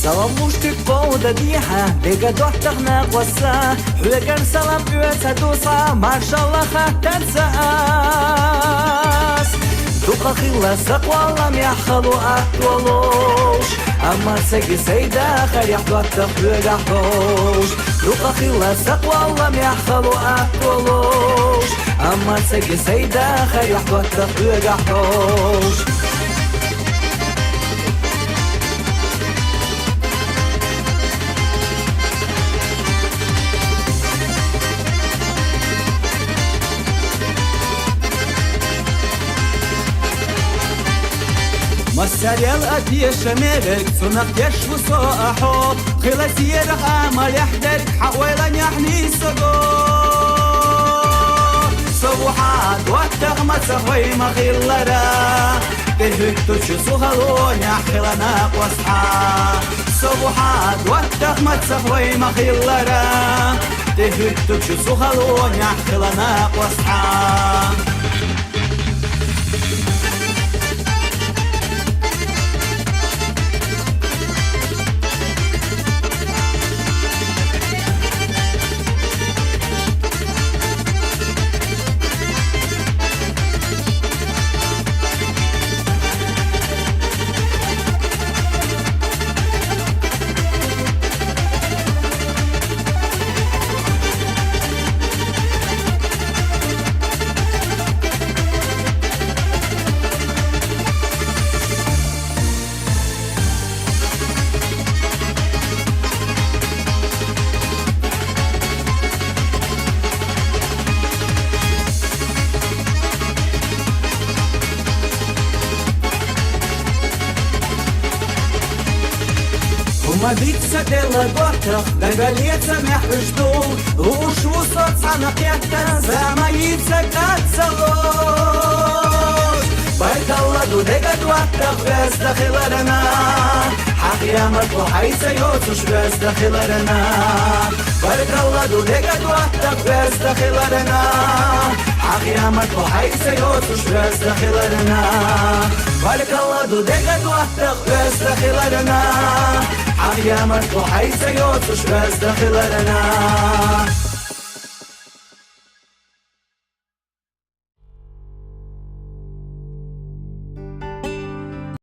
سلام مشتك بودا ديها ديگا دوحتق ناقوسا حلقان سلام بيوتا دوسا ما شاء الله خاتن ساس دوقا خلا سقوى لم يحخلو أطولوش أما سيجي سيدا خير يحضو التخلق أحضوش دوقا خلا سقوى لم يحخلو أطولوش أما سيجي سيدا خير يحضو التخلق أحضوش مساريال أتي شمالك سنق يشو صاحو خلاسي رح عمل يحدك حوالي يحني سقو صبوحات واتغمت سخوي مخيلرا تهك تشسو هلون يحخلنا قوصحا صبوحات واتغمت سخوي مخيلرا تهك تشسو هلون يحخلنا قوصحا وما ديك سديلا قوتخ دقاليت سمح بجدو وش وصوت صنق يكتن سما يتسكت سلوش بيت الله دو دقا دواتخ بس دخلرنا حق يامك وحيث يوتش بس دخلرنا بيت الله دو دقا دواتخ بس دخلرنا حق يامك وحيث يوتش بس دخلرنا بيت الله دو دقا دواتخ بس دخلرنا حق يامك وحيث يوتش بس دخلرنا